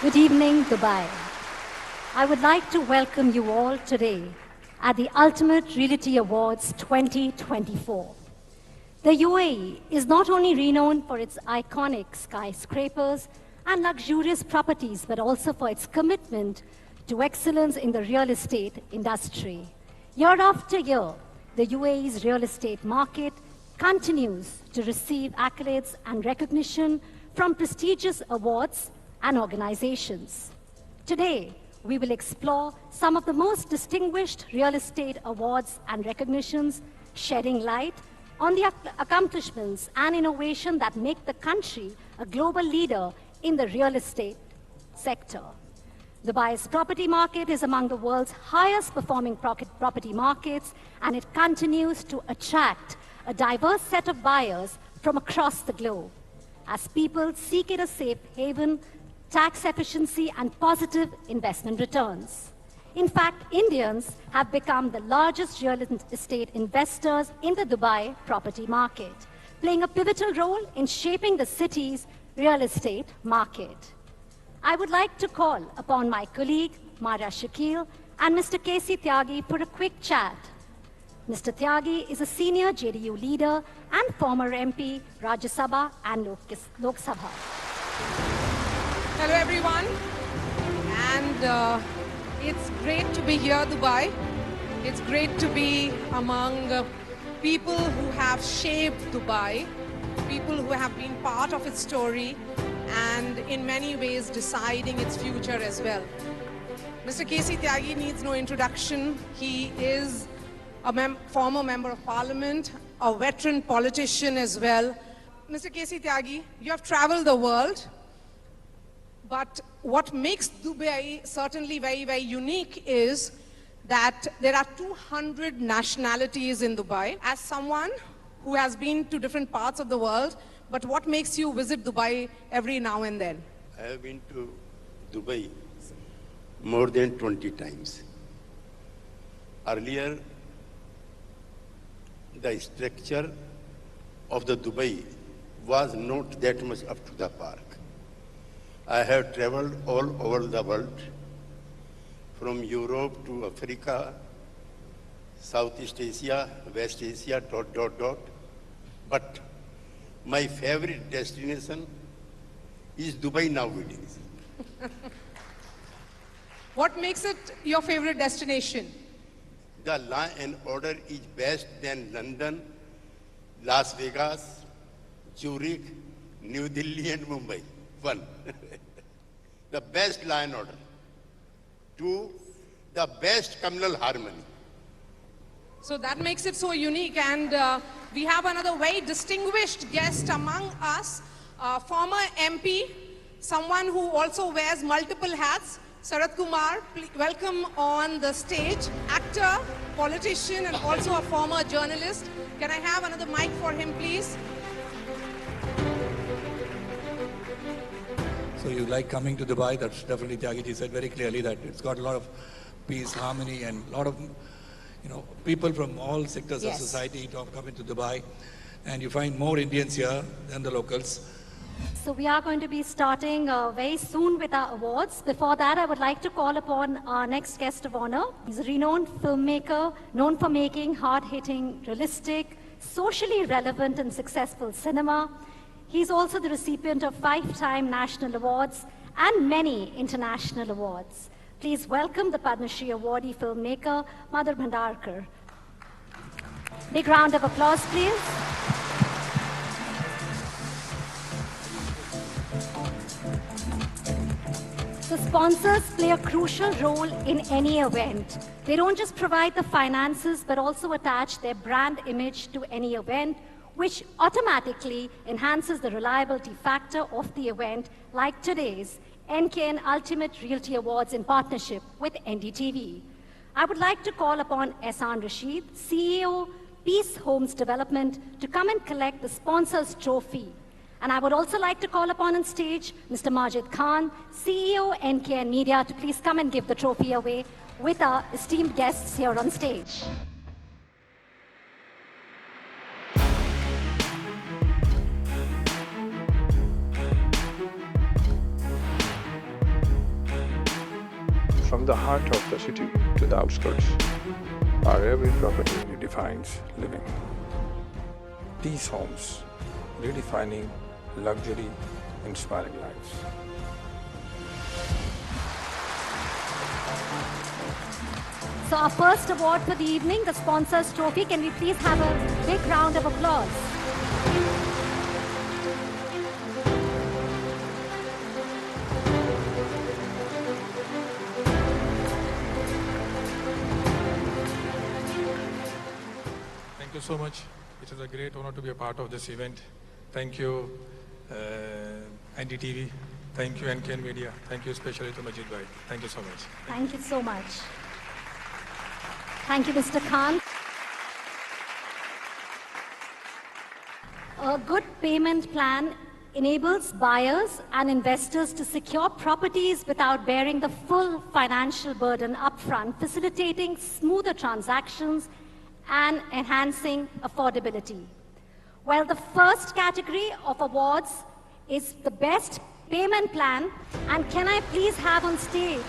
Good evening, Dubai. I would like to welcome you all today at the Ultimate Realty Awards 2024. The UAE is not only renowned for its iconic skyscrapers and luxurious properties, but also for its commitment to excellence in the real estate industry. Year after year, the UAE's real estate market continues to receive accolades and recognition from prestigious awards and organizations. Today, we will explore some of the most distinguished real estate awards and recognitions, shedding light on the accomplishments and innovation that make the country a global leader in the real estate sector. Dubai's property market is among the world's highest performing property markets, and it continues to attract a diverse set of buyers from across the globe as people seek it a safe haven, tax efficiency, and positive investment returns. In fact, Indians have become the largest real estate investors in the Dubai property market, playing a pivotal role in shaping the city's real estate market. I would like to call upon my colleague, Mara Shakil, and Mr. K.C. Tyagi for a quick chat. Mr. Tyagi is a senior JDU leader and former MP, Rajya Sabha and Lok Sabha. Hello everyone, and it's great to be here, Dubai. It's great to be among people who have shaped Dubai, people who have been part of its story, and in many ways deciding its future as well. Mr. K.C. Tyagi needs no introduction. He is a former member of parliament, a veteran politician as well. Mr. K.C. Tyagi, you have traveled the world. But what makes Dubai certainly very, very unique is that there are 200 nationalities in Dubai. As someone who has been to different parts of the world, but what makes you visit Dubai every now and then? I have been to Dubai more than 20 times. Earlier, the structure of the Dubai was not that much up to the park. I have traveled all over the world, from Europe to Africa, Southeast Asia, West Asia, ... But my favorite destination is Dubai nowadays. What makes it your favorite destination? The law and order is best than London, Las Vegas, Zurich, New Delhi and Mumbai. One, the best law and order. Two, the best communal harmony. So that makes it so unique, and we have another very distinguished guest among us, former MP, someone who also wears multiple hats, Sarath Kumar. Welcome on the stage, actor, politician, and also a former journalist. Can I have another mic for him, please? So you like coming to Dubai? That's definitely, Tyagi said very clearly that it's got a lot of peace, harmony, and a lot of people from all sectors of society to come into Dubai. And you find more Indians here than the locals. So we are going to be starting very soon with our awards. Before that, I would like to call upon our next guest of honor. He's a renowned filmmaker, known for making hard-hitting, realistic, socially relevant and successful cinema. He's also the recipient of 5-time national awards and many international awards. Please welcome the Padma Shri awardee filmmaker, Madhur Bhandarkar. Big round of applause, please. So sponsors play a crucial role in any event. They don't just provide the finances, but also attach their brand image to any event, which automatically enhances the reliability factor of the event, like today's NKN Ultimate Realty Awards in partnership with NDTV. I would like to call upon Ehsan Rashid, CEO, Peace Homes Development, to come and collect the sponsor's trophy. And I would also like to call upon on stage Mr. Majid Khan, CEO, NKN Media, to please come and give the trophy away with our esteemed guests here on stage. From the heart of the city to the outskirts, our every property redefines living. These homes, redefining luxury, inspiring lives. So our first award for the evening, the Sponsors Trophy. Can we please have a big round of applause? Thank you so much. It is a great honor to be a part of this event. Thank you, NDTV. Thank you, NKN Media. Thank you especially to Majid Bhai. Thank you so much. Thank you so much. Thank you, Mr. Khan. A good payment plan enables buyers and investors to secure properties without bearing the full financial burden upfront, facilitating smoother transactions and enhancing affordability. Well, the first category of awards is the best payment plan. And can I please have on stage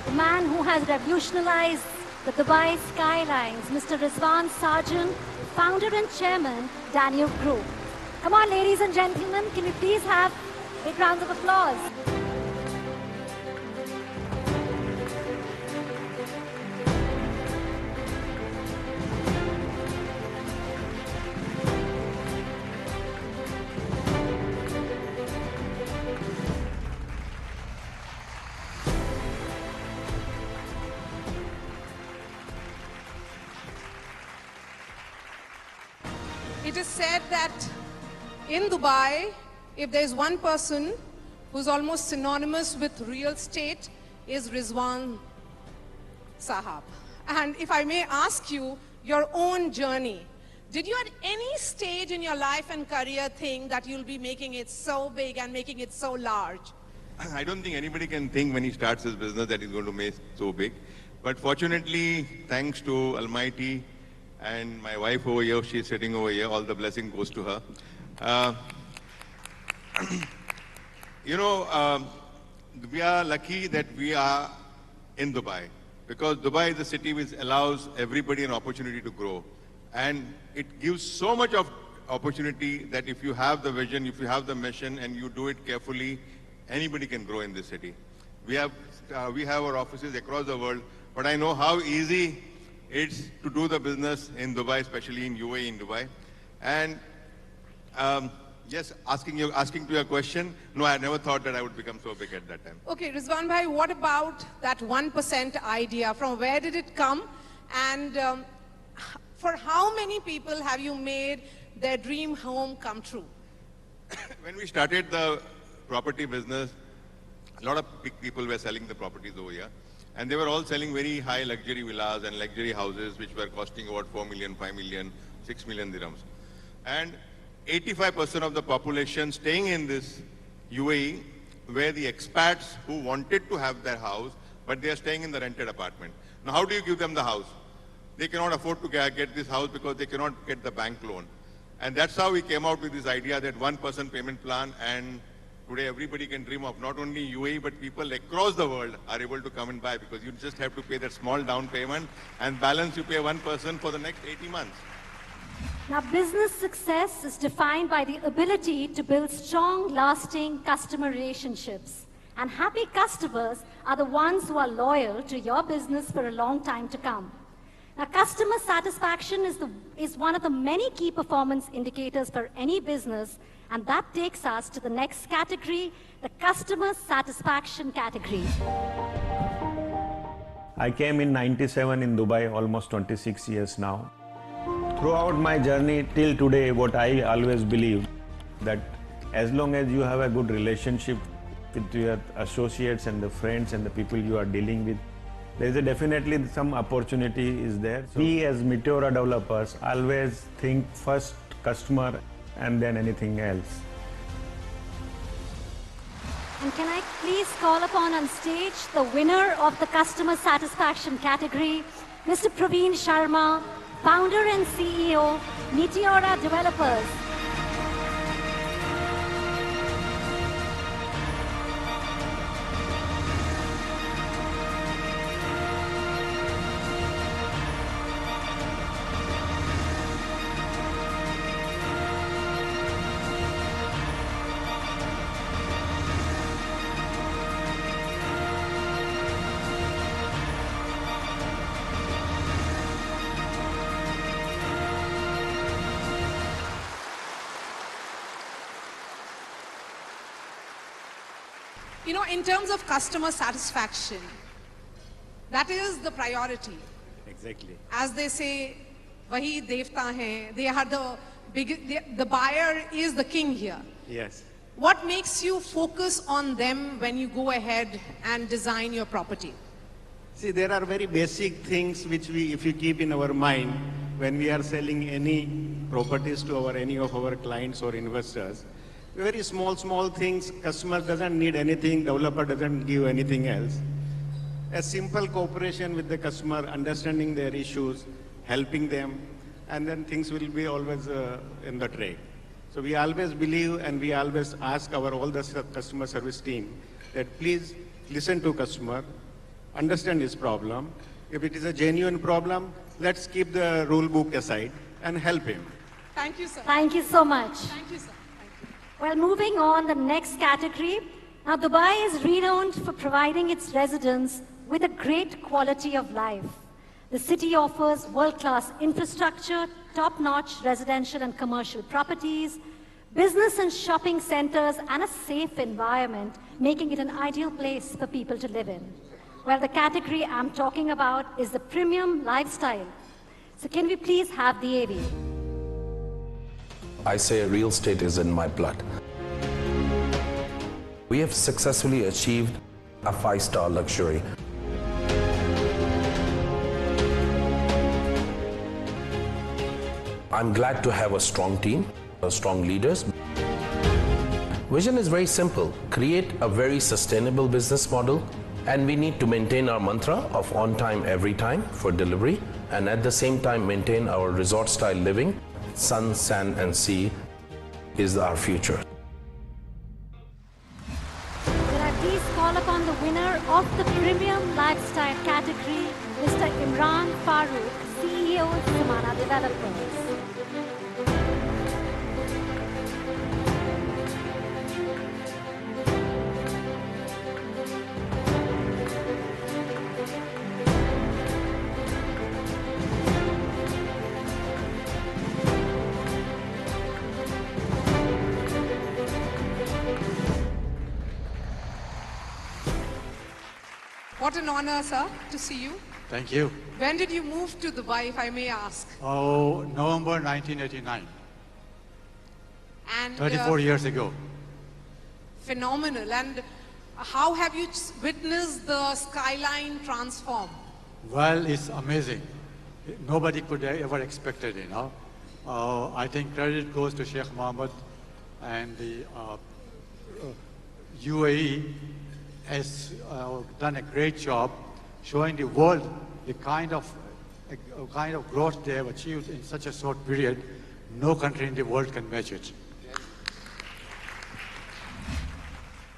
the man who has revolutionized the Dubai skylines, Mr. Rizwan Sarjan, founder and chairman, Danube Group. Come on, ladies and gentlemen, can we please have big rounds of applause? It is said that in Dubai, if there's one person who's almost synonymous with real estate, is Rizwan Sahab. And if I may ask you, your own journey, did you at any stage in your life and career think that you'll be making it so big and making it so large? I don't think anybody can think when he starts his business that he's going to make so big. But fortunately, thanks to Almighty and my wife over here, she's sitting over here, all the blessing goes to her. We are lucky that we are in Dubai, because Dubai is a city which allows everybody an opportunity to grow. And it gives so much of opportunity that if you have the vision, if you have the mission, and you do it carefully, anybody can grow in this city. We have our offices across the world, but I know how easy it's to do the business in Dubai, especially in UAE, in Dubai. And yes, asking to your question, no, I never thought that I would become so big at that time. Okay, Rizwan Bhai, what about that 1% idea? From where did it come? And for how many people have you made their dream home come true? When we started the property business, a lot of big people were selling the properties over here. And they were all selling very high luxury villas and luxury houses, which were costing about 4 million, 5 million, 6 million dirhams. And 85% of the population staying in this UAE were the expats who wanted to have their house, but they are staying in the rented apartment. Now, how do you give them the house? They cannot afford to get this house because they cannot get the bank loan. And that's how we came out with this idea that 1% payment plan, and today everybody can dream of not only UAE, but people across the world are able to come and buy, because you just have to pay that small down payment and balance you pay 1% for the next 80 months. Now, business success is defined by the ability to build strong, lasting customer relationships. And happy customers are the ones who are loyal to your business for a long time to come. Now, customer satisfaction is one of the many key performance indicators for any business, and that takes us to the next category, the customer satisfaction category. I came in '97 in Dubai, almost 26 years now. Throughout my journey till today, what I always believe, that as long as you have a good relationship with your associates and the friends and the people you are dealing with, there is definitely some opportunity is there. So we as Meteora developers always think first customer and then anything else. And can I please call upon on stage the winner of the customer satisfaction category, Mr. Praveen Sharma, founder and CEO, Meteora Developers. you know, in terms of customer satisfaction, that is the priority. Exactly. As they say, Vahi Devta hai, they are the buyer is the king here. Yes. What makes you focus on them when you go ahead and design your property? See, there are very basic things which if you keep in our mind, when we are selling any properties to any of our clients or investors, very small things, customer doesn't need anything, developer doesn't give anything else. A simple cooperation with the customer, understanding their issues, helping them, and then things will be always in the track. So we always believe and we always ask all the customer service team that please listen to customer, understand his problem. If it is a genuine problem, let's keep the rule book aside and help him. Thank you, sir. Thank you so much. Thank you, sir. Thank you. Well, moving on, the next category. Now, Dubai is renowned for providing its residents with a great quality of life. The city offers world-class infrastructure, top-notch residential and commercial properties, business and shopping centers, and a safe environment, making it an ideal place for people to live in. Well, the category I'm talking about is the premium lifestyle. So can we please have the AV? I say real estate is in my blood. We have successfully achieved a 5-star luxury. I'm glad to have a strong team, strong leaders. Vision is very simple. Create a very sustainable business model, and we need to maintain our mantra of on time, every time for delivery, and at the same time maintain our resort style living. Sun, sand, and sea is our future. Can I please call upon the winner of the premium lifestyle category, Mr. Imran Farooq, CEO of Samana Developers. What an honor, sir, to see you. Thank you. When did you move to Dubai, if I may ask? Oh, November 1989. And 34 years ago. Phenomenal. And how have you witnessed the skyline transform? Well, it's amazing. Nobody could ever expect it, you know. I think credit goes to Sheikh Mohammed, and the UAE has done a great job showing the world the kind of growth they have achieved in such a short period. No country in the world can match it.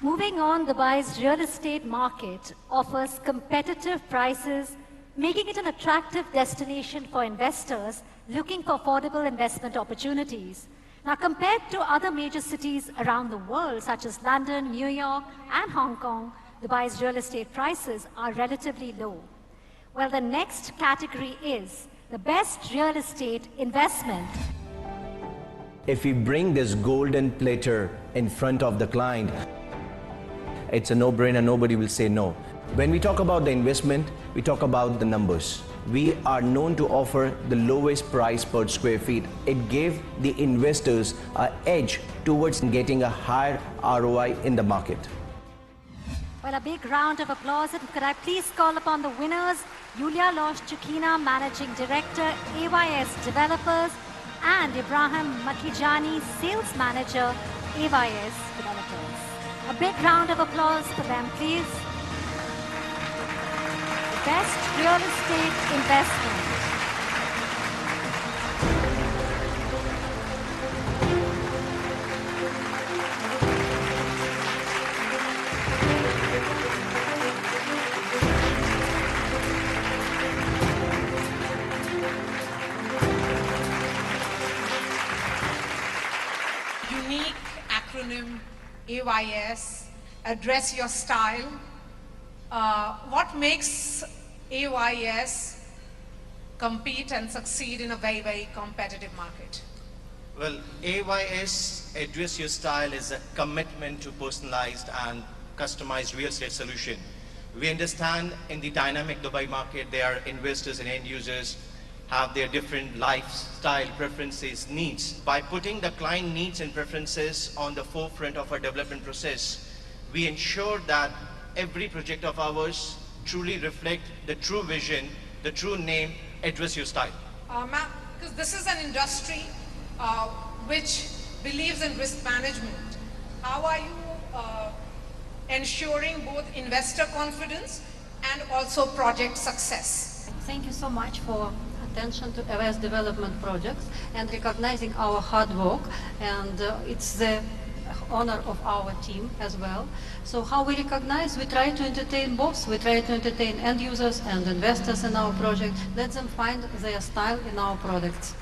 Moving on, Dubai's real estate market offers competitive prices, making it an attractive destination for investors looking for affordable investment opportunities. Now, compared to other major cities around the world, such as London, New York, and Hong Kong, Dubai's real estate prices are relatively low. Well, the next category is the best real estate investment. If we bring this golden platter in front of the client, it's a no-brainer, nobody will say no. When we talk about the investment, we talk about the numbers. We are known to offer the lowest price per square feet. It gave the investors an edge towards getting a higher ROI in the market. Well, a big round of applause, and could I please call upon the winners, Yulia Losh-Chukina, Managing Director, AYS Developers, and Ibrahim Makijani, Sales Manager, AYS Developers. A big round of applause for them, please. Best real estate investment. Unique acronym AYS, address your style. What makes AYS compete and succeed in a very, very competitive market? Well, AYS, address your style, is a commitment to personalized and customized real estate solution. We understand in the dynamic Dubai market, there are investors and end users have their different lifestyle preferences, needs. By putting the client needs and preferences on the forefront of our development process, we ensure that every project of ours truly reflect the true vision, the true name, Address Your Style. Ma'am, because this is an industry which believes in risk management. How are you ensuring both investor confidence and also project success? Thank you so much for attention to areas development projects and recognizing our hard work, and it's the honor of our team as well. So how we recognize, we try to entertain both. We try to entertain end users and investors in our project, let them find their style in our products.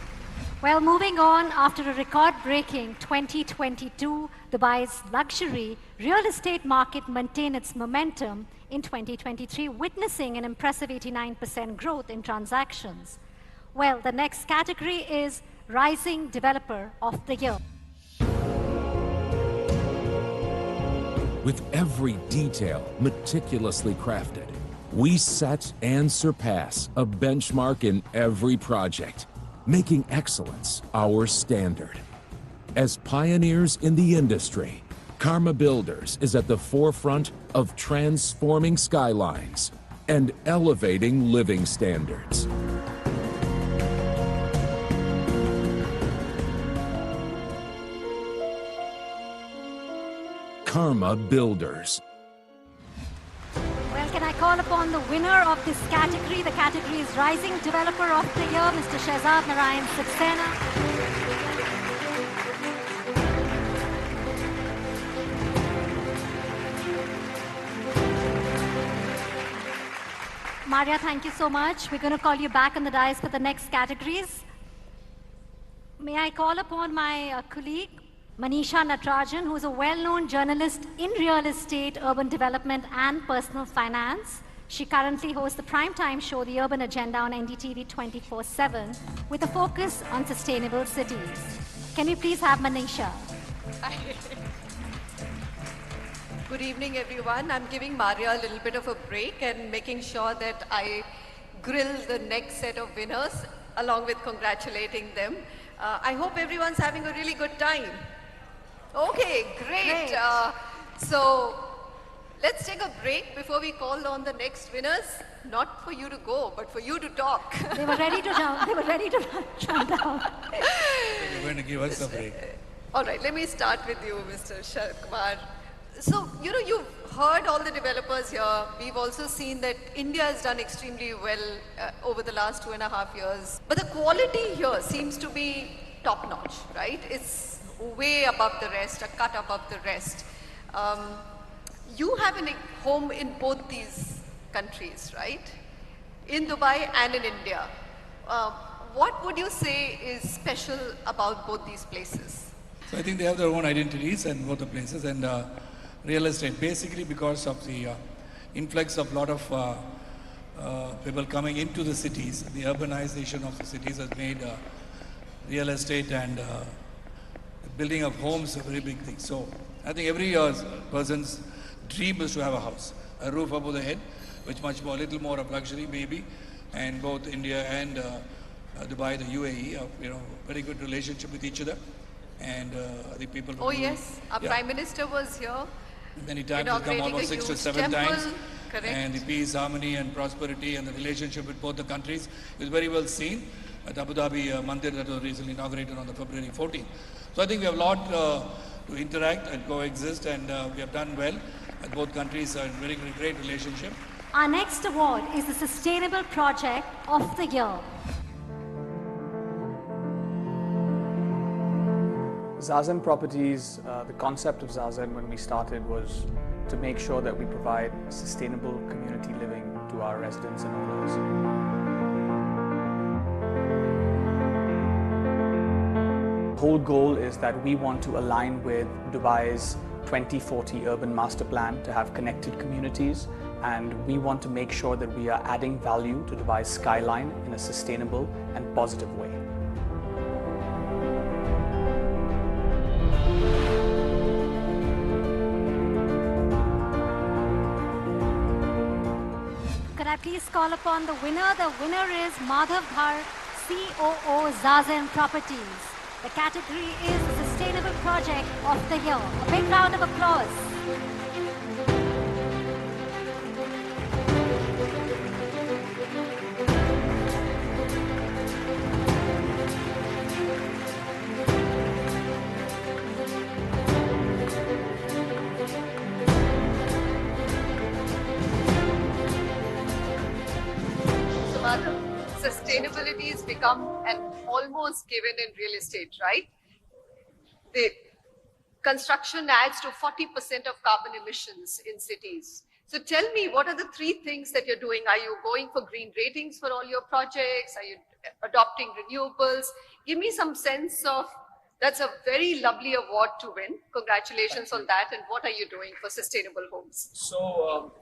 Well, moving on, after a record-breaking 2022, Dubai's luxury real estate market maintained its momentum in 2023, witnessing an impressive 89% growth in transactions. Well, the next category is Rising Developer of the Year. With every detail meticulously crafted, we set and surpass a benchmark in every project, making excellence our standard. As pioneers in the industry, Karma Builders is at the forefront of transforming skylines and elevating living standards. Karma Builders. Well, can I call upon the winner of this category? The category is Rising Developer of the Year, Mr. Shehzad Narayan Saxena. Maria, thank you so much. We're going to call you back on the dais for the next categories. May I call upon my colleague, Manisha Natarajan, who is a well-known journalist in real estate, urban development, and personal finance. She currently hosts the primetime show, The Urban Agenda, on NDTV 24/7, with a focus on sustainable cities. Can we please have Manisha? Good evening, everyone. I'm giving Maria a little bit of a break and making sure that I grill the next set of winners, along with congratulating them. I hope everyone's having a really good time. Okay, great. So let's take a break before we call on the next winners. Not for you to go, but for you to talk. They were ready to jump. They were ready to jump down. You're going to give us a break. All right, let me start with you, Mr. Sharat Kumar. So, you've heard all the developers here. We've also seen that India has done extremely well over the last 2.5 years. But the quality here seems to be top-notch, right? It's way above the rest, a cut above the rest. You have a home in both these countries, right? In Dubai and in India. What would you say is special about both these places? So I think they have their own identities in both the places, and real estate, basically because of the influx of a lot of people coming into the cities. The urbanization of the cities has made real estate and building of homes a very big thing. So I think every person's dream is to have a house, a roof above the head, which much more, a little more of luxury maybe, and both India and Dubai, the UAE, very good relationship with each other, and the people. Oh yes, our Prime Minister was here. Many times, he's come almost 6 to 7 times. Correct. And the peace, harmony, and prosperity, and the relationship with both the countries is very well seen at Abu Dhabi Mandir that was recently inaugurated on the February 14th. So I think we have a lot to interact and coexist, and we have done well. Both countries are in very great relationship. Our next award is the Sustainable Project of the Year. Zazen Properties, the concept of Zazen when we started was to make sure that we provide sustainable community living to our residents and owners. The whole goal is that we want to align with Dubai's 2040 urban master plan to have connected communities, and we want to make sure that we are adding value to Dubai's skyline in a sustainable and positive way. Can I please call upon the winner? The winner is Madhav Dhar, COO Zazen Properties. The category is Sustainable Project of the Year. A big round of applause. Sustainability has become an almost given in real estate, right? The construction adds to 40% of carbon emissions in cities. So tell me, what are the 3 things that you're doing? Are you going for green ratings for all your projects? Are you adopting renewables? Give me some sense of, that's a very lovely award to win. Congratulations on that. And what are you doing for sustainable homes? So,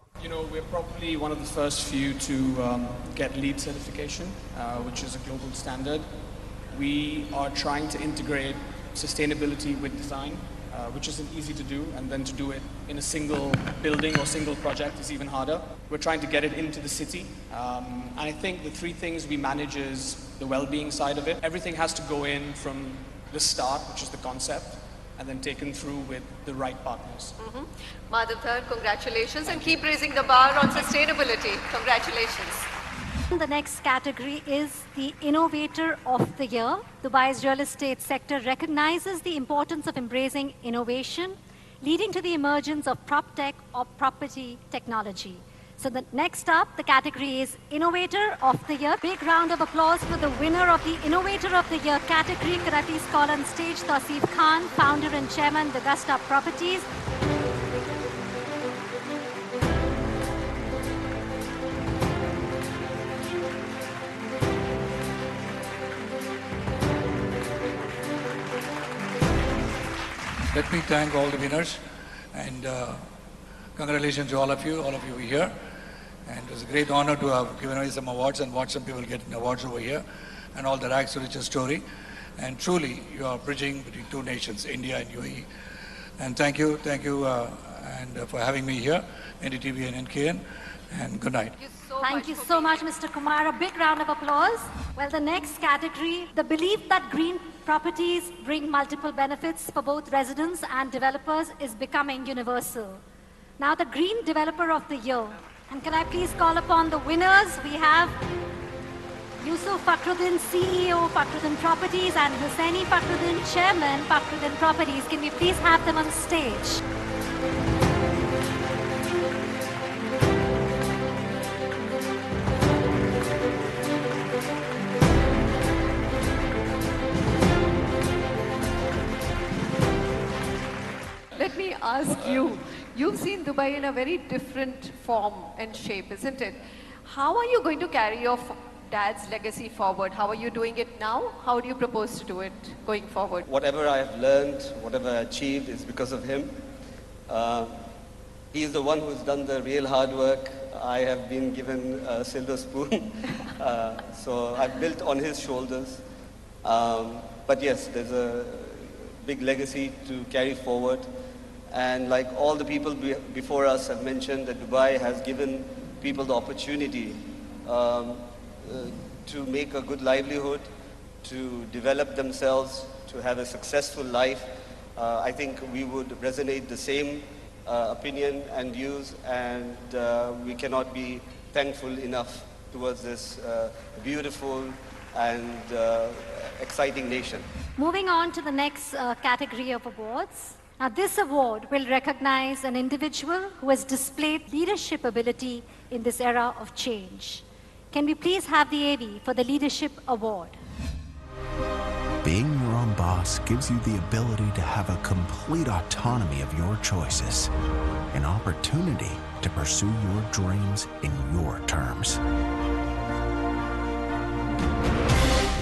we're probably one of the first few to get LEED certification, which is a global standard. We are trying to integrate sustainability with design, which isn't easy to do, and then to do it in a single building or single project is even harder. We're trying to get it into the city. And I think the 3 things we manage is the well-being side of it. Everything has to go in from the start, which is the concept, and then taken through with the right partners. Madhav Dhar, congratulations, and keep raising the bar on sustainability. Congratulations. The next category is the Innovator of the Year. Dubai's real estate sector recognizes the importance of embracing innovation, leading to the emergence of PropTech or property technology. So the next up, the category is Innovator of the Year. Big round of applause for the winner of the Innovator of the Year category. Could I please call on stage Tausif Khan, founder and chairman, the Gusta Properties. Let me thank all the winners and congratulations to all of you were here. And it was a great honor to have given away some awards and watch some people getting awards over here and all the rags to riches story. And truly, you are bridging between 2 nations, India and UAE. And thank you, for having me here, NDTV and NKN, and good night. Thank you so much, Mr. Kumar. A big round of applause. Well, the next category, the belief that green properties bring multiple benefits for both residents and developers is becoming universal. Now, the Green Developer of the Year. And can I please call upon the winners? We have Yusuf Fakhruddin, CEO, Fakhruddin Properties, and Hussaini Fakhruddin, Chairman, Fakhruddin Properties. Can we please have them on stage? Let me ask you, you've seen Dubai in a very different form and shape, isn't it? How are you going to carry your dad's legacy forward? How are you doing it now? How do you propose to do it going forward? Whatever I have learned, whatever I achieved is because of him. He is the one who's done the real hard work. I have been given a silver spoon. So I've built on his shoulders. But yes, there's a big legacy to carry forward. And like all the people before us have mentioned, that Dubai has given people the opportunity to make a good livelihood, to develop themselves, to have a successful life. I think we would resonate the same opinion and views, and we cannot be thankful enough towards this beautiful and exciting nation. Moving on to the next category of awards. Now, this award will recognize an individual who has displayed leadership ability in this era of change. Can we please have the AV for the Leadership Award? Being your own boss gives you the ability to have a complete autonomy of your choices, an opportunity to pursue your dreams in your terms.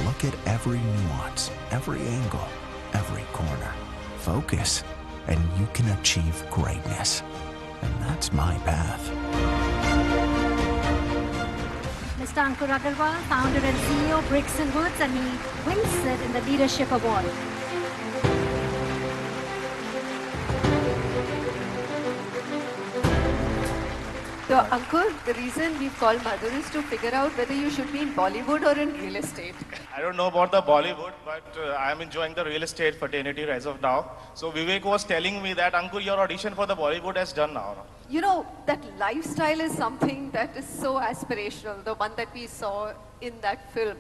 Look at every nuance, every angle, every corner. Focus, and you can achieve greatness. And that's my path. Mr. Ankur Agarwal, founder and CEO, Bricks and Woods, and he wins it in the Leadership Award. So, Ankur, the reason we've called Madhur is to figure out whether you should be in Bollywood or in real estate. I don't know about the Bollywood, but I'm enjoying the real estate fraternity as of now. So Vivek was telling me that, Ankur, your audition for the Bollywood has done now. You know, that lifestyle is something that is so aspirational, the one that we saw in that film.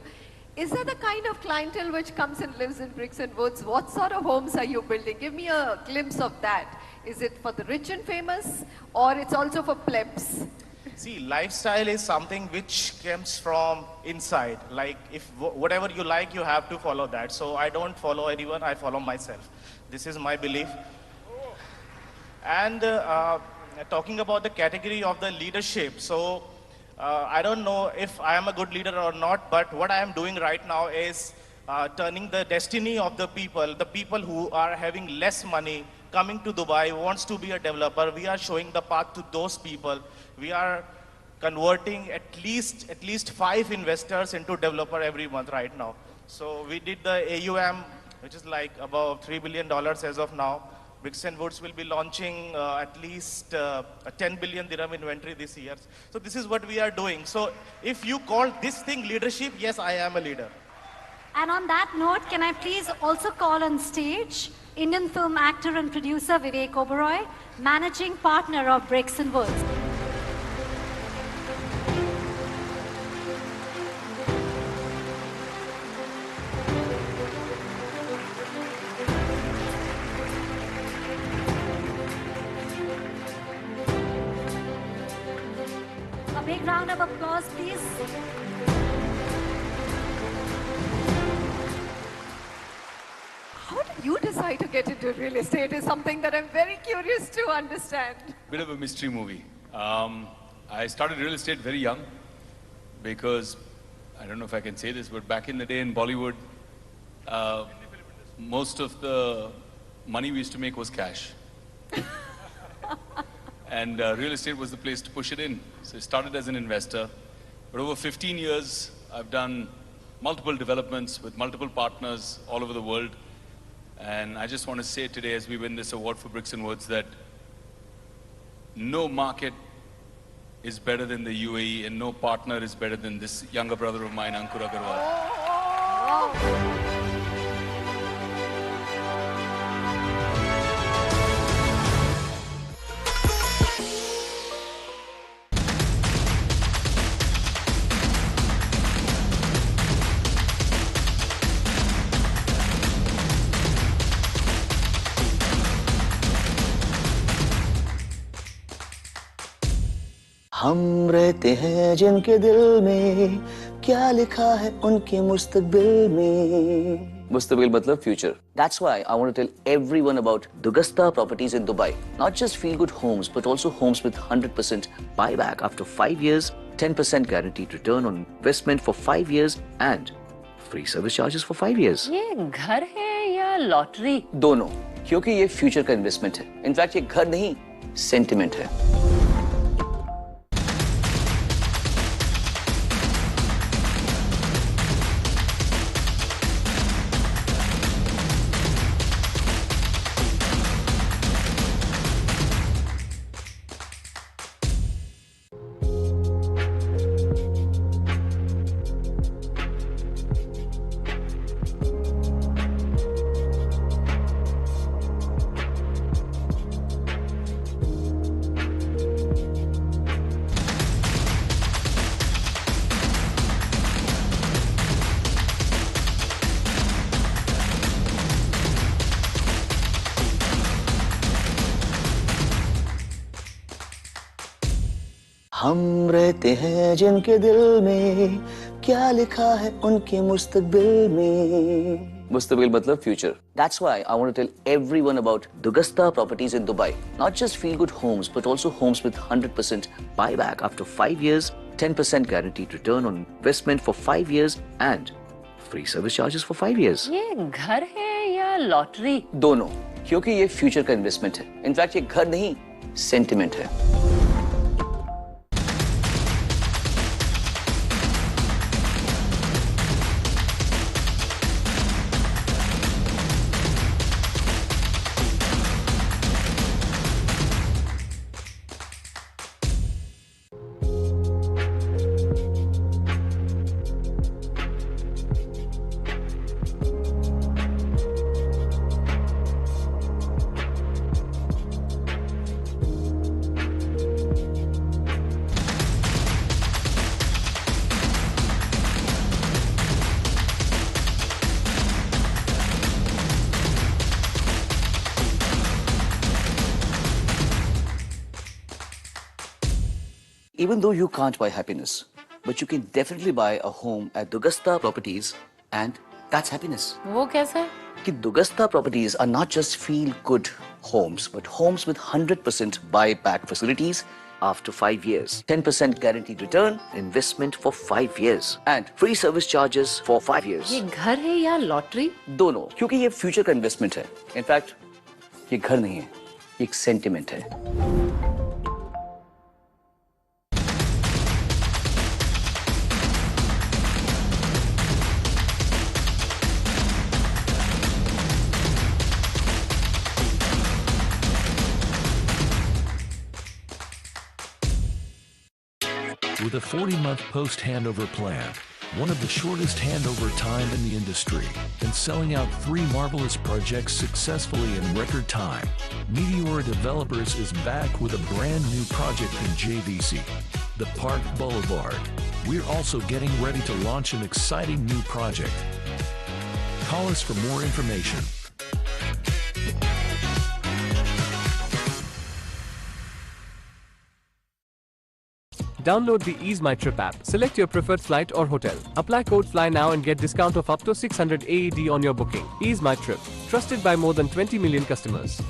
Is that the kind of clientele which comes and lives in Bricks and Woods? What sort of homes are you building? Give me a glimpse of that. Is it for the rich and famous, or it's also for plebs? See, lifestyle is something which comes from inside. Like, if whatever you like, you have to follow that. So I don't follow anyone, I follow myself. This is my belief. And talking about the category of the leadership, so I don't know if I am a good leader or not, but what I am doing right now is turning the destiny of the people who are having less money, coming to Dubai, wants to be a developer. We are showing the path to those people. We are converting at least 5 investors into developer every month right now. So we did the AUM, which is like about $3 billion as of now. Bricks and Woods will be launching at least a 10 billion dirham inventory this year. So this is what we are doing. So if you call this thing leadership, yes, I am a leader. And on that note, can I please also call on stage Indian film actor and producer Vivek Oberoi, managing partner of Bricks and Woods. A big round of applause, please. How did you decide to get into real estate is something that I'm very curious to understand. Bit of a mystery movie. I started real estate very young because, I don't know if I can say this, but back in the day in Bollywood, most of the money we used to make was cash. And real estate was the place to push it in. So I started as an investor. But over 15 years, I've done multiple developments with multiple partners all over the world. And I just want to say today, as we win this award for Bricks and Woods, that no market is better than the UAE and no partner is better than this younger brother of mine, Ankur Agarwal. हम रहते हैं जिनके दिल में क्या लिखा है उनके मुस्तकबिल में मुस्तकबिल मतलब future. That's why I want to tell everyone about Dugasta Properties in Dubai. Not just feel good homes, but also homes with 100% buyback after 5 years, 10% guaranteed return on investment for 5 years, and free service charges for 5 years. ये घर है या lottery? दोनों, क्योंकि ये future का investment है. In fact ये घर नहीं, सेंटिमेंट है. हम रहते हैं जिनके दिल में क्या लिखा है उनके मुस्तकबिल में मुस्तकबिल मतलब future. That's why I want to tell everyone about Dugasta Properties in Dubai. Not just feel good homes, but also homes with 100% buyback after 5 years, 10% guaranteed return on investment for 5 years, and free service charges for 5 years. ये घर है या lottery? दोनों, क्योंकि ये future का investment है. In fact ये घर नहीं, सेंटिमेंट है. even though you can't buy happiness, but you can definitely buy a home at Dugasta Properties, and that's happiness. वो कैसे? कि Dugasta Properties are not just feel-good homes, but homes with 100% buy-back facilities after 5 years. 10% guaranteed return, investment for 5 years, and free service charges for 5 years. ये घर है या lottery? दोनों, क्योंकि ये फ्यूचर का इन्वेस्टमेंट है. इनफैक्ट ये घर नहीं है, ये एक सेंटिमेंट है. With a 40-month post-handover plan, one of the shortest handover time in the industry, and selling out 3 marvelous projects successfully in record time, Meteor Developers is back with a brand new project in JVC, the Park Boulevard. We're also getting ready to launch an exciting new project. Call us for more information. Download the Ease My Trip app. Select your preferred flight or hotel. Apply code FLY now and get discount of up to 600 AED on your booking. Ease My Trip. Trusted by more than 20 million customers.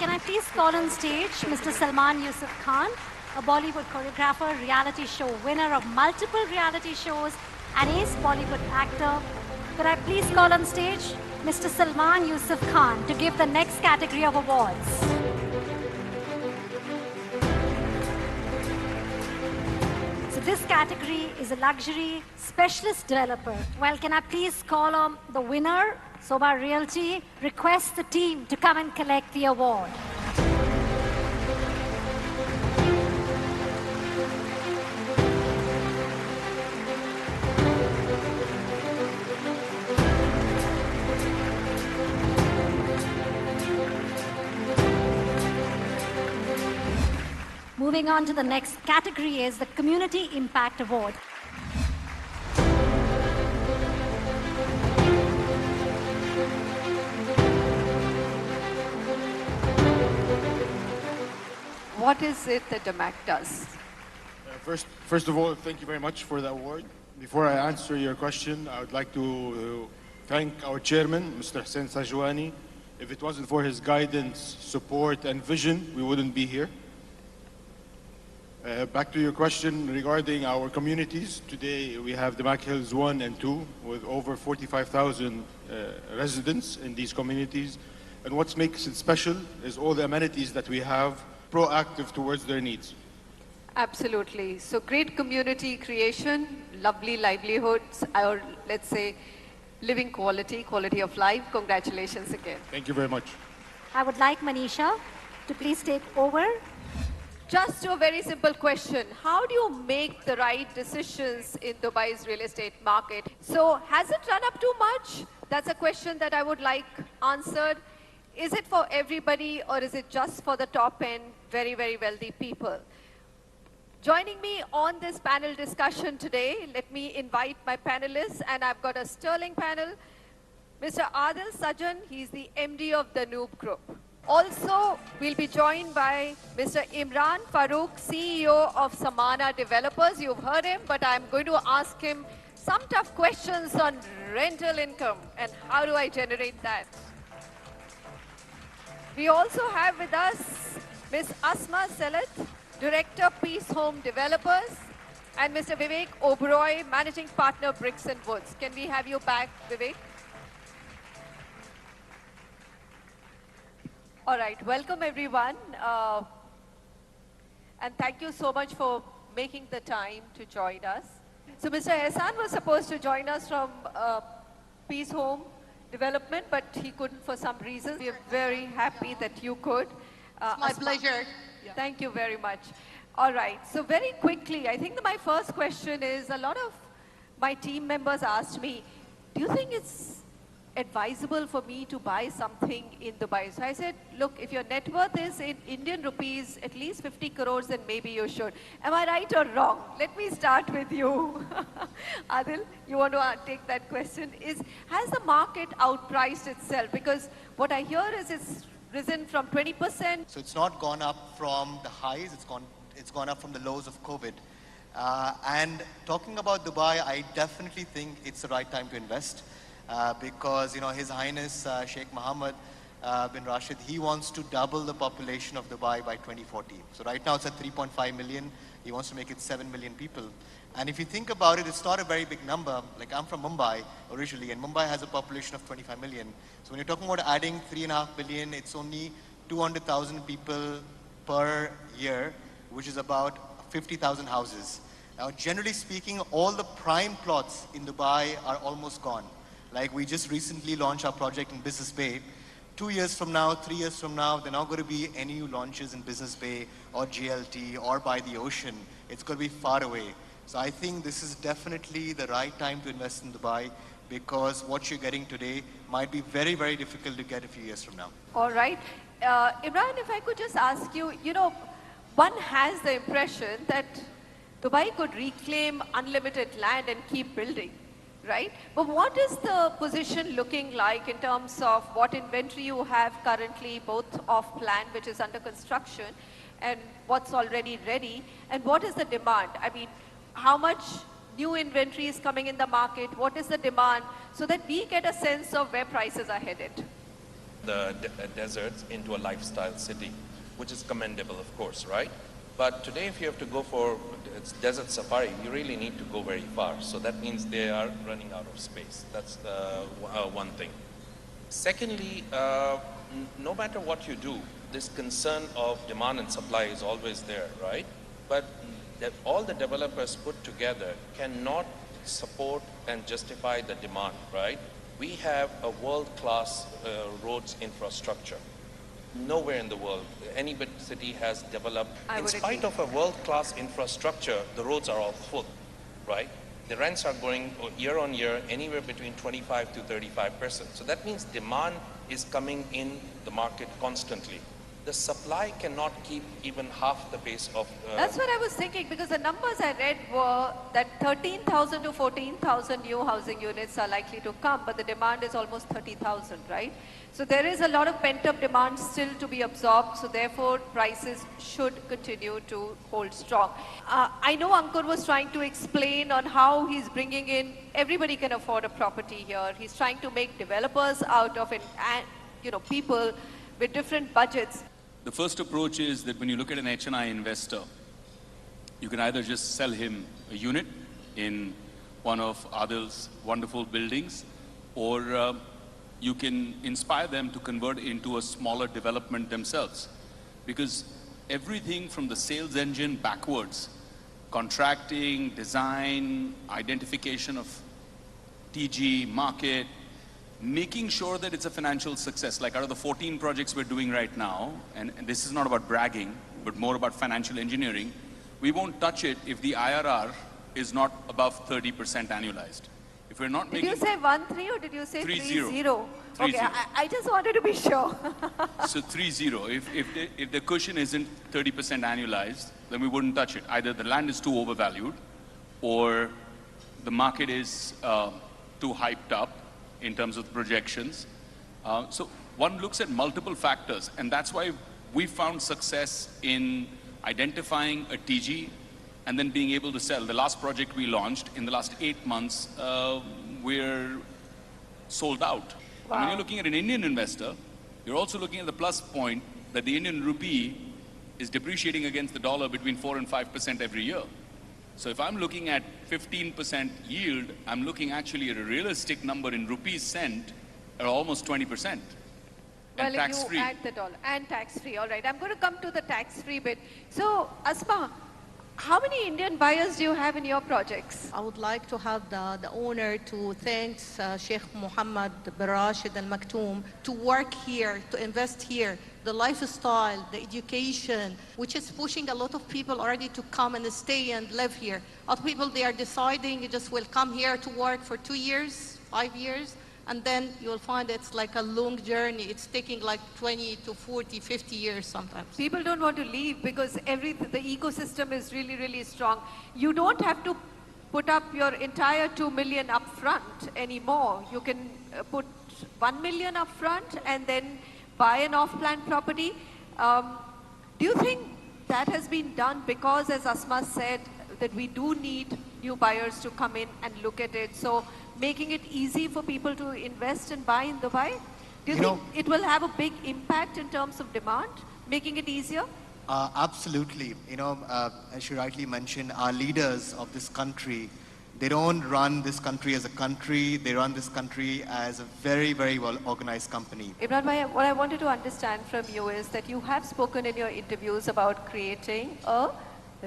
Can I please call on stage Mr. Salman Yusuf Khan, a Bollywood choreographer, reality show winner of multiple reality shows, and ace Bollywood actor. Could I please call on stage Mr. Salman Yusuf Khan to give the next category of awards. So this category is a luxury specialist developer. Well, can I please call on the winner, Sobha Realty, request the team to come and collect the award. Moving on to the next category is the Community Impact Award. What is it that DAMAC does? First of all, thank you very much for the award. Before I answer your question, I would like to thank our chairman, Mr. Hussain Sajwani. If it wasn't for his guidance, support, and vision, we wouldn't be here. Back to your question regarding our communities. Today we have DAMAC Hills 1 and 2 with over 45,000 residents in these communities. And what makes it special is all the amenities that we have proactive towards their needs. Absolutely. So great community creation, lovely livelihoods, or let's say living quality, quality of life. Congratulations again. Thank you very much. I would like Manisha to please take over. Just a very simple question. How do you make the right decisions in Dubai's real estate market? So has it run up too much? That's a question that I would like answered. Is it for everybody or is it just for the top end, very, very wealthy people? Joining me on this panel discussion today, let me invite my panelists, and I've got a sterling panel. Mr. Adil Sajjan, he's the MD of the Noob Group. Also, we'll be joined by Mr. Imran Farooq, CEO of Samana Developers. You've heard him, but I'm going to ask him some tough questions on rental income and how do I generate that. We also have with us Ms. Asma Selat, Director, Peace Home Developers, and Mr. Vivek Oberoi, Managing Partner, Bricks and Woods. Can we have you back, Vivek? All right, welcome everyone. And thank you so much for making the time to join us. So Mr. Ehsan was supposed to join us from Peace Home Development, but he couldn't for some reasons. We are very happy that you could. It's my pleasure. Yeah. Thank you very much. All right, so very quickly, I think that my first question is, a lot of my team members asked me, do you think it's advisable for me to buy something in Dubai? So I said, look, if your net worth is in Indian rupees, at least 50 crores, then maybe you should. Am I right or wrong? Let me start with you. Adil, you want to take that question? Has the market outpriced itself? Because what I hear is it's risen from 20%. So it's not gone up from the highs, it's gone up from the lows of COVID. And talking about Dubai, I definitely think it's the right time to invest. Because His Highness Sheikh Mohammed bin Rashid, he wants to double the population of Dubai by 2040. So right now it's at 3.5 million. He wants to make it 7 million people. And if you think about it, it's not a very big number. Like I'm from Mumbai originally, and Mumbai has a population of 25 million. So when you're talking about adding 3.5 billion, it's only 200,000 people per year, which is about 50,000 houses. Now, generally speaking, all the prime plots in Dubai are almost gone. Like we just recently launched our project in Business Bay. 2 years from now, 3 years from now, there are not going to be any new launches in Business Bay or GLT or by the ocean. It's going to be far away. So I think this is definitely the right time to invest in Dubai because what you're getting today might be very, very difficult to get a few years from now. All right. Imran, if I could just ask you, one has the impression that Dubai could reclaim unlimited land and keep building. Right? But what is the position looking like in terms of what inventory you have currently, both off plan, which is under construction, and what's already ready, and what is the demand? I mean, how much new inventory is coming in the market? What is the demand? So that we get a sense of where prices are headed. The deserts into a lifestyle city, which is commendable, of course, right? But today, if you have to go for desert safari, you really need to go very far. So that means they are running out of space. That's one thing. Secondly, no matter what you do, this concern of demand and supply is always there, right? But all the developers put together cannot support and justify the demand, right? We have a world-class roads infrastructure. Nowhere in the world, any big city has developed. In spite of a world-class infrastructure, the roads are all full, right? The rents are going year on year, anywhere between 25 to 35%. So that means demand is coming in the market constantly. The supply cannot keep even half the pace of... That's what I was thinking, because the numbers I read were that 13,000 to 14,000 new housing units are likely to come, but the demand is almost 30,000, right? So there is a lot of pent-up demand still to be absorbed, so therefore prices should continue to hold strong. I know Ankur was trying to explain on how he's bringing in, everybody can afford a property here. He's trying to make developers out of it, and people with different budgets. The first approach is that when you look at an HNI investor, you can either just sell him a unit in one of Adil's wonderful buildings, or you can inspire them to convert into a smaller development themselves. Because everything from the sales engine backwards, contracting, design, identification of TG, market, making sure that it's a financial success. Like out of the 14 projects we're doing right now, and this is not about bragging, but more about financial engineering, we won't touch it if the IRR is not above 30% annualized. If we're not making... Did you say 1-3 or did you say 3-0? Okay, I just wanted to be sure. So 3-0. If the cushion isn't 30% annualized, then we wouldn't touch it. Either the land is too overvalued, or the market is too hyped up in terms of the projections. So one looks at multiple factors, and that's why we found success in identifying a TG and then being able to sell. The last project we launched, in the last 8 months, we're sold out. Wow. And when you're looking at an Indian investor, you're also looking at the plus point that the Indian rupee is depreciating against the dollar between 4 and 5% every year. So if I'm looking at 15% yield, I'm looking actually at a realistic number in rupees cent at almost 20%. Well, if you add the dollar and tax-free, all right. I'm going to come to the tax-free bit. So, Asma, how many Indian buyers do you have in your projects? I would like to have the honor to thank Sheikh Mohammed bin Rashid Al Maktoum to work here, to invest here. The lifestyle, the education, which is pushing a lot of people already to come and stay and live here. Other people, they are deciding you just will come here to work for 2 years, 5 years, And then you'll find it's like a long journey. It's taking like 20 to 40, 50 years sometimes. People don't want to leave because the ecosystem is really, really strong. You don't have to put up your entire 2 million up front anymore. You can put 1 million up front and then buy an off-plan property. Do you think that has been done because, as Asma said, that we do need new buyers to come in and look at it? So making it easy for people to invest and buy in Dubai? Do you think it will have a big impact in terms of demand, making it easier? Absolutely. As you rightly mentioned, our leaders of this country, they don't run this country as a country, they run this country as a very, very well organized company. Imran Bhai, what I wanted to understand from you is that you have spoken in your interviews about creating a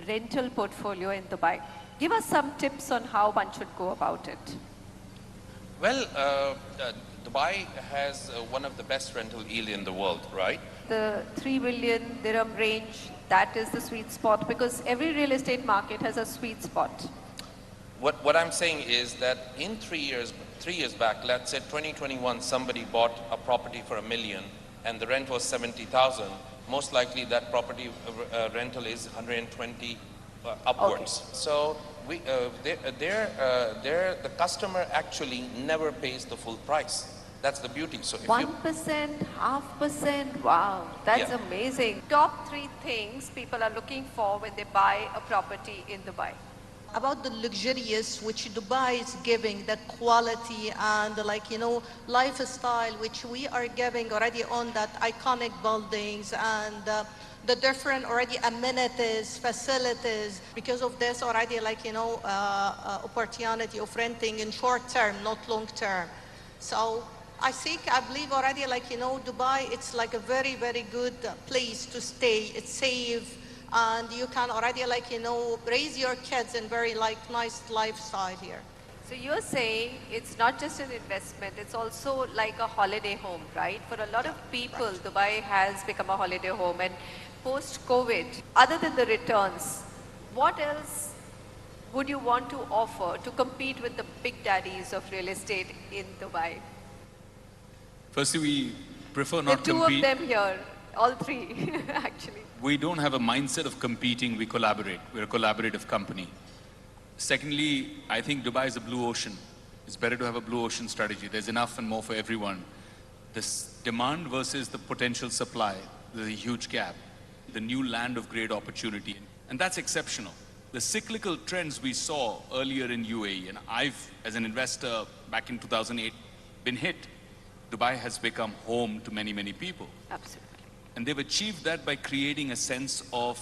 rental portfolio in Dubai. Give us some tips on how one should go about it. Well, Dubai has one of the best rental yield in the world, right? The 3 billion dirham range, that is the sweet spot, because every real estate market has a sweet spot. What I'm saying is that in 3 years back, let's say 2021, somebody bought a property for $1 million and the rent was 70,000. Most likely that property rental is 120 upwards. Okay. So the customer actually never pays the full price. That's the beauty. So if 1%, 0.5%, wow, that's amazing. Top 3 things people are looking for when they buy a property in Dubai. About the luxurious which Dubai is giving, the quality and lifestyle which we are giving already on that iconic buildings and the different already amenities, facilities. Because of this already opportunity of renting in short term, not long term. So I believe already Dubai, it's like a very, very good place to stay. It's safe. And you can already raise your kids in very nice lifestyle here. So you're saying it's not just an investment, it's also like a holiday home, right? For a lot of people, right. Dubai has become a holiday home. And post-COVID, other than the returns, what else would you want to offer to compete with the big daddies of real estate in Dubai? Firstly, we prefer not to compete. There are 2 of them here, all 3 actually. We don't have a mindset of competing, we collaborate. We're a collaborative company. Secondly, I think Dubai is a blue ocean. It's better to have a blue ocean strategy. There's enough and more for everyone. This demand versus the potential supply, there's a huge gap. The new land of great opportunity. And that's exceptional. The cyclical trends we saw earlier in UAE, and I've, as an investor back in 2008, been hit. Dubai has become home to many, many people. Absolutely. And they've achieved that by creating a sense of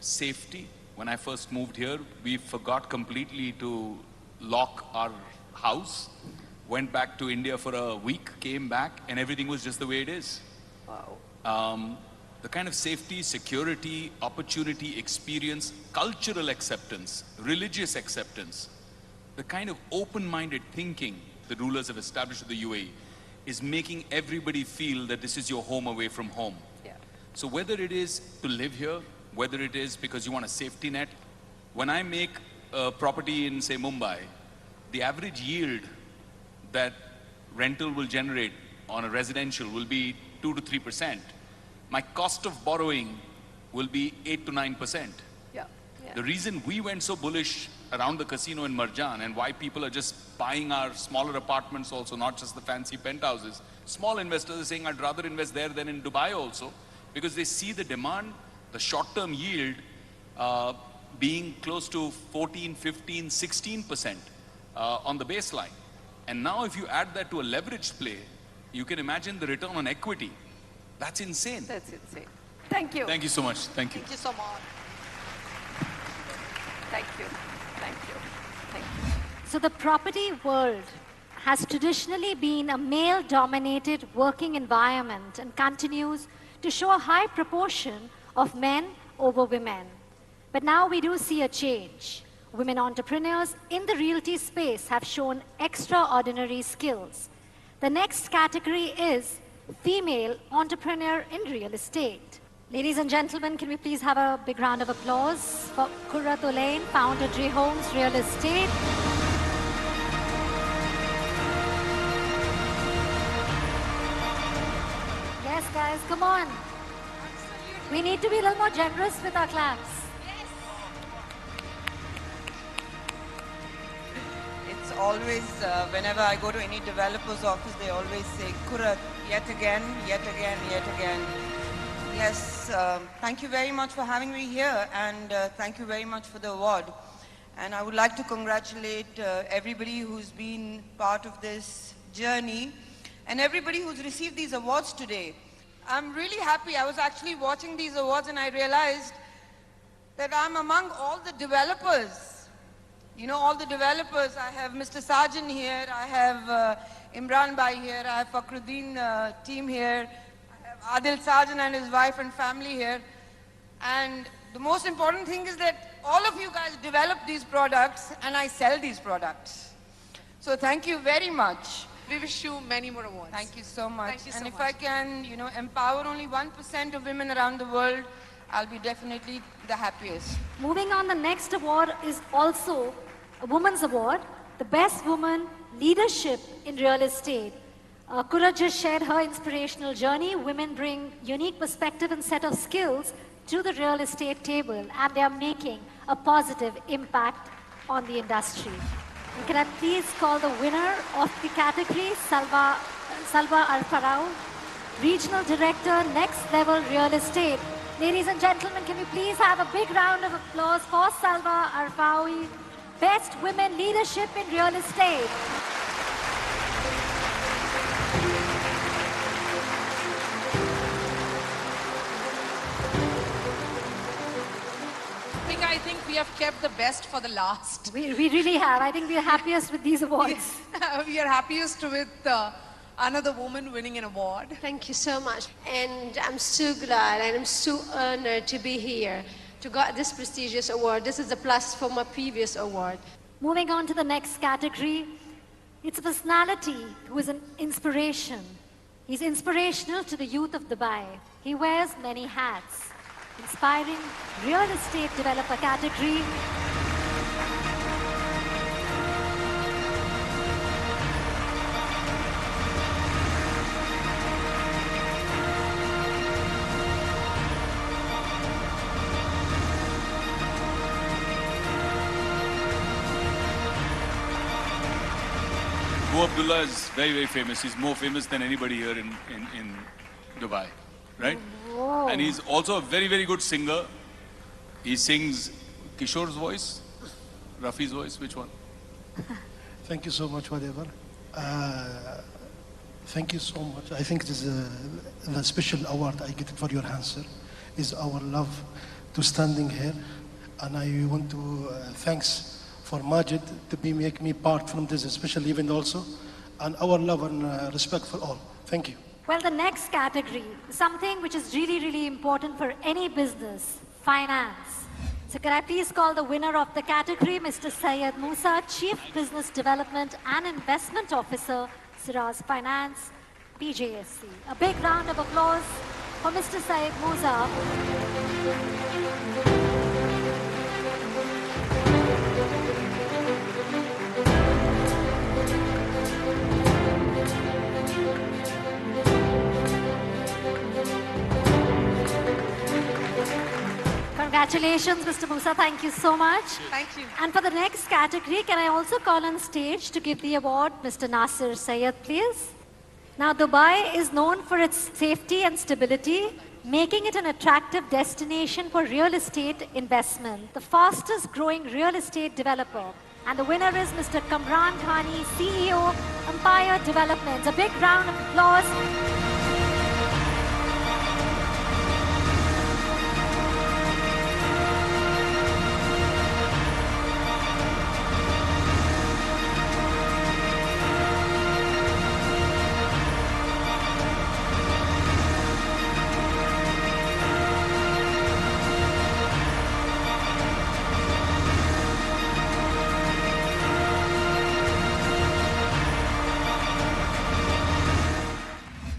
safety. When I first moved here, we forgot completely to lock our house, went back to India for a week, came back, and everything was just the way it is. Wow. The kind of safety, security, opportunity, experience, cultural acceptance, religious acceptance, the kind of open-minded thinking the rulers have established in the UAE is making everybody feel that this is your home away from home. Yeah. So whether it is to live here, whether it is because you want a safety net, when I make a property in, say, Mumbai, the average yield that rental will generate on a residential will be 2 to 3%. My cost of borrowing will be 8 to 9%. Yeah. The reason we went so bullish around the casino in Marjan and why people are just buying our smaller apartments also, not just the fancy penthouses. Small investors are saying, I'd rather invest there than in Dubai also, because they see the demand, the short-term yield being close to 14, 15, 16% on the baseline. And now if you add that to a leveraged play, you can imagine the return on equity. That's insane. That's insane. Thank you. Thank you so much. Thank you. Thank you so much. Thank you. Thank you. Thank you. So the property world has traditionally been a male-dominated working environment and continues to show a high proportion of men over women. But now we do see a change. Women entrepreneurs in the realty space have shown extraordinary skills. The next category is female entrepreneur in real estate. Ladies and gentlemen, can we please have a big round of applause for Qurrat Olain, founder Dre Homes Real Estate. guys. Come on. We need to be a little more generous with our claps. It's always, whenever I go to any developer's office, they always say, Kurat, yet again, yet again, yet again. Yes, thank you very much for having me here, and thank you very much for the award. And I would like to congratulate everybody who's been part of this journey and everybody who's received these awards today. I'm really happy. I was actually watching these awards and I realized that I'm among all the developers. You know, all the developers. I have Mr. Sarjan here, I have Imran Bhai here, I have Fakhruddin team here, I have Adil Sarjan and his wife and family here. And the most important thing is that all of you guys develop these products and I sell these products. So thank you very much. We wish you many more awards. Thank you so much. Thank you so and if much. I can, you know, empower only 1% of women around the world, I'll be definitely the happiest. Moving on, the next award is also a woman's award, the Best Woman Leadership in Real Estate. Kurat just shared her inspirational journey. Women bring unique perspective and set of skills to the real estate table, and they are making a positive impact on the industry. And can I please call the winner of the category, Salwa Arfarao, Regional Director, Next Level Real Estate. Ladies and gentlemen, can we please have a big round of applause for Salwa Arfarao, Best Women Leadership in Real Estate. I think we have kept the best for the last. We really have. I think we are happiest with these awards. We are happiest with another woman winning an award. Thank you so much. And I'm so glad and I'm so honored to be here to get this prestigious award. This is a plus for my previous award. Moving on to the next category, it's a personality who is an inspiration. He's inspirational to the youth of Dubai. He wears many hats. Inspiring real estate developer category. Abu Abdullah is very, very famous. He's more famous than anybody here in Dubai, right? Whoa. And he's also a very, very good singer. He sings Kishore's voice, Rafi's voice, which one? Thank you so much, whatever. Thank you so much. I think this is the special award I get for your answer is our love to standing here. And I want to thanks for Majid to make me part from this special event also. And our love and respect for all. Thank you. Well, the next category, something which is really, really important for any business, finance. So can I please call the winner of the category, Mr. Syed Musa, Chief Business Development and Investment Officer, Siraz Finance, PJSC. A big round of applause for Mr. Syed Musa. Congratulations, Mr. Musa. Thank you so much. Thank you. And for the next category, can I also call on stage to give the award Mr. Nasir Sayed, please? Now, Dubai is known for its safety and stability, making it an attractive destination for real estate investment, the fastest growing real estate developer. And the winner is Mr. Kamran Khani, CEO, Empire Developments. A big round of applause.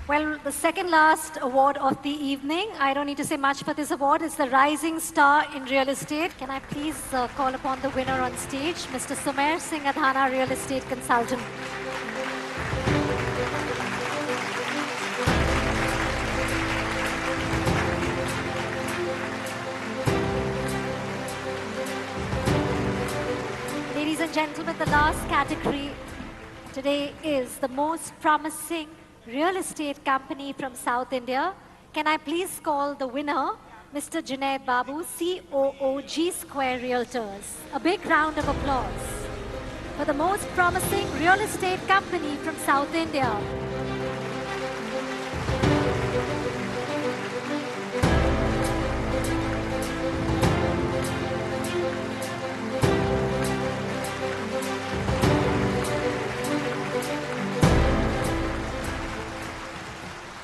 Well, the second last award of the evening, I don't need to say much for this award, it's the Rising Star in Real Estate. Can I please call upon the winner on stage, Mr. Sumer Singh Adhana, Real Estate Consultant. gentlemen, the last category today is the most promising real estate company from South India. Can I please call the winner, Mr. Junaid Babu, COO G Square Realtors. A big round of applause for the most promising real estate company from South India.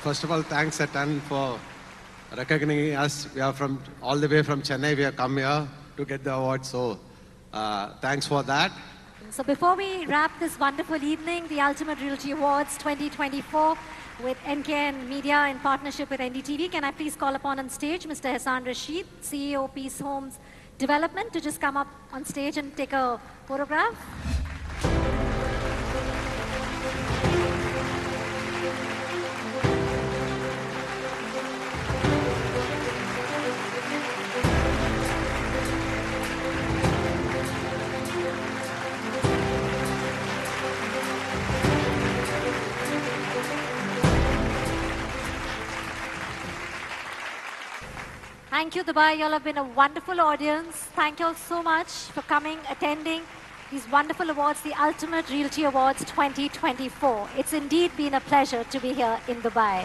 First of all, thanks Atan for recognizing us. We are from all the way from Chennai. We have come here to get the award. So thanks for that. So before we wrap this wonderful evening, the Ultimate Realty Awards 2024 with NKN Media in partnership with NDTV, can I please call upon on stage Mr. Hassan Rashid, CEO Peace Homes Development, to just come up on stage and take a photograph. Thank you, Dubai. You all have been a wonderful audience. Thank you all so much for coming, attending these wonderful awards, the Ultimate Realty Awards 2024. It's indeed been a pleasure to be here in Dubai.